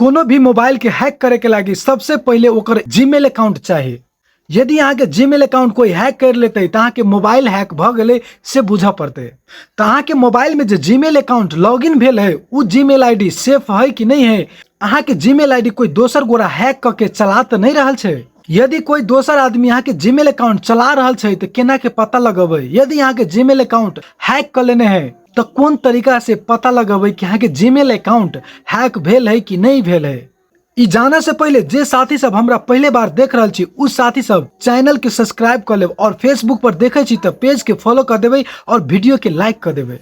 कोनो भी मोबाइल के हैक करे के लागी सबसे पहले ओकर जीमेल अकाउंट चाहिए। यदि यहाँ के जीमेल अकाउंट कोई हैक कर लेते तो अहाँ के मोबाइल हैक भ गए से बुझ पड़ते। तो अहाँ के मोबाइल में जो जीमेल अकाउंट लॉगिन भेल है वो जीमेल आईडी सेफ है कि नहीं है, अहाँ के जीमेल आईडी कोई दोसर गोरा हैक करके चला तो नहीं रहा है। यदि कोई दोसर आदमी यहाँ के जीमेल अकाउंट चला रहा है तो केना के पता लगेबे यदि यहाँ के जीमेल अकाउंट हैक कर लेने हैं तो कौन तरीका से पता लगेबे कि यहाँ के जीमेल अकाउंट हैक भेल है कि नहीं भेल है। ई जाने से पहले जे साथी सब हमरा पहले बार देख रहा छी उस साथी सब चैनल के सब्सक्राइब कर लेब और फेसबुक पर देखे छी तो पेज के फॉलो कर देवे और वीडियो के लाइक कर देवे।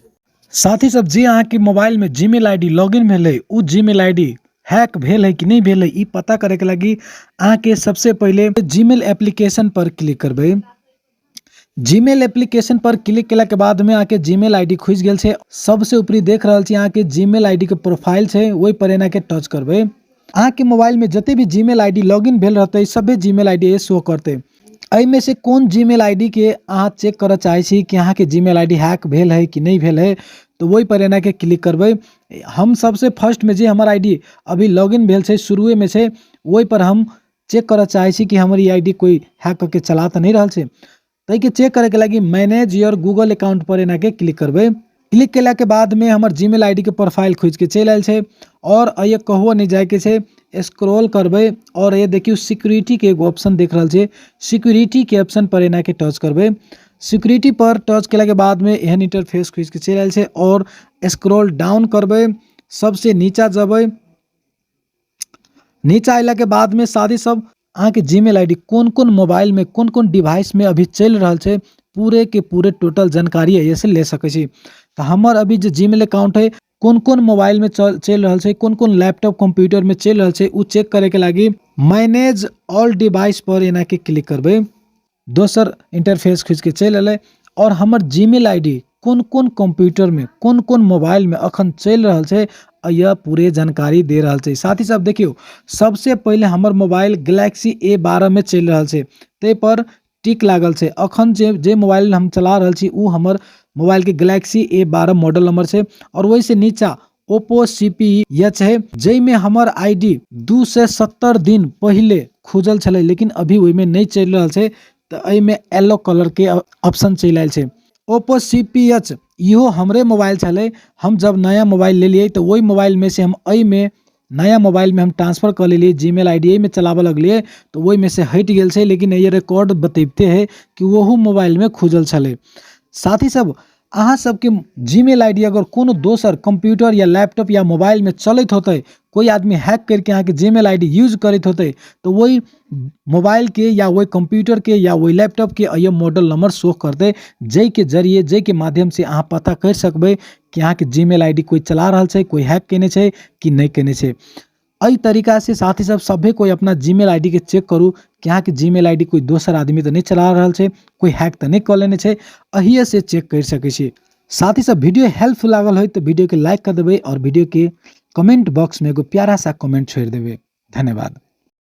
साथी सब जे अहाँ के मोबाइल में जीमेल आईडी लॉगिन भेल है उ जीमेल आईडी हैक भेल है कि नहीं भेल है ई पता करे के लगी अहाँ के सबसे पहले जीमेल एप्लीकेशन पर क्लिक करबे। जीमेल एप्लीकेशन पर क्लिक केला के बाद में आके जीमेल आईडी खुज गेल छे। सबसे ऊपरी देख रहल छी अहाँ के जीमेल आईडी के प्रोफाइल छे वही पर एना के टच करबे। अहाँ के मोबाइल में जते भी जीमेल आईडी लॉगिन भेल रहते सभी जीमेल आईडी शो करते। एहि में से कौन जीमेल आईडी के अहाँ चेक करे चाहे छी कि अहाँ के जीमेल आईडी हैक भेल है कि नहीं भेल है तो वही पर एना के क्लिक करबे। हम सबसे फर्स्ट में जे हमार आईडी अभी लॉगिन भेल छे शुरुए में छे वही पर हम चेक करे चाहे छी कि हमारी आईडी कोई हैक करके चला तो नहीं रहल छे। तै के चेक करे के लगी मैनेज योर गूगल अकाउंट पर एना के क्लिक करबे। क्लिक केला के बाद में हमार जीमेल आईडी के प्रोफाइल खुज के चल आयल छे और ये कहो नहीं जाए के छे स्क्रॉल करबे और ये देखियो सिक्योरिटी के एगो ऑप्शन देख रहल छे सिक्योरिटी के ऑप्शन पर एना के टच करबे। सिक्योरिटी पर टच केला के बाद में एहन इंटरफेस खुज के चल आयल छे और स्क्रॉल डाउन करबे सबसे नीचा जबे। नीचा आइला के बाद में साथी सब अहाँ के जीमेल आईडी कौन कौन मोबाइल में कौन कौन डिवाइस में अभी चल रहा है पूरे के पूरे टोटल जानकारी ऐसे ले सके छी। तो हमार अभी जो जीमेल अकाउंट है कौन कौन मोबाइल में चल रहा है कौन कौन लैपटॉप कंप्यूटर में चल रहा है वो चेक करे के लगी मैनेज ऑल डिवाइस पर एना के क्लिक करबे। दोसर इंटरफेस खींच के चल आए और हमार जीमेल आईडी कौन कौन कंप्यूटर में कौन कौन मोबाइल में अखन चल रहा है यह पूरे जानकारी दे रहा है। साथ ही साथ देखियो सबसे पहले हमार मोबाइल गैलेक्सी A12 में चल रहा है ते पर टिक लागल छे। अखन जे मोबाइल हम चला रहल छी उ हमर मोबाइल के गैलेक्सी A12 मॉडल नंबर छे और वही से नीचा ओप्पो CP है जै में हमर आईडी 2 से 70 दिन पहले खुजल छले लेकिन अभी वही में नहीं चल रहा है तो एहि में येलो कलर के ऑप्शन चल आयल छे। ओप्पो CP इहो हमरे मोबाइल छले हम जब नया मोबाइल ले लिए तो वही मोबाइल में से हम एहि में नया मोबाइल में हम ट्रांसफर कर लिए जीमेल आईडी में चलावे लगलिए तो वही में से हट गेल छे लेकिन ये रिकॉर्ड बतैबते है कि वहू मोबाइल में खुजल छले। साथ ही सब अहाँ सबके जीमेल आईडी अगर कोनो दोसर कंप्यूटर या लैपटॉप या मोबाइल में चलत होते कोई आदमी हैक करके अहाँ के जीमेल आईडी यूज करत होते तो वही मोबाइल के या वही कंप्यूटर के या वही लैपटॉप के ये मॉडल नंबर शो कर दे जै के जरिए जै के माध्यम से अहाँ पता कर सकबे कि अहाँ के जीमेल आईडी कोई चला रहा है कोई हैक केने छे कि नहीं केने छे। एहि तरीका से साथ ही सब सभे कोई अपना जीमेल आईडी के चेक करू कि यहाँ के जीमेल आईडी कोई दोसर आदमी तो नहीं चला रहा है कोई हैक तो नहीं कर लेने छे अहिए से चेक कर सके छी। साथ ही सब वीडियो हेल्पफुल लागल हो तो वीडियो के लाइक कर देवे और वीडियो के कमेंट बॉक्स में एगो प्यारा सा कमेंट छोड़ देवे। धन्यवाद।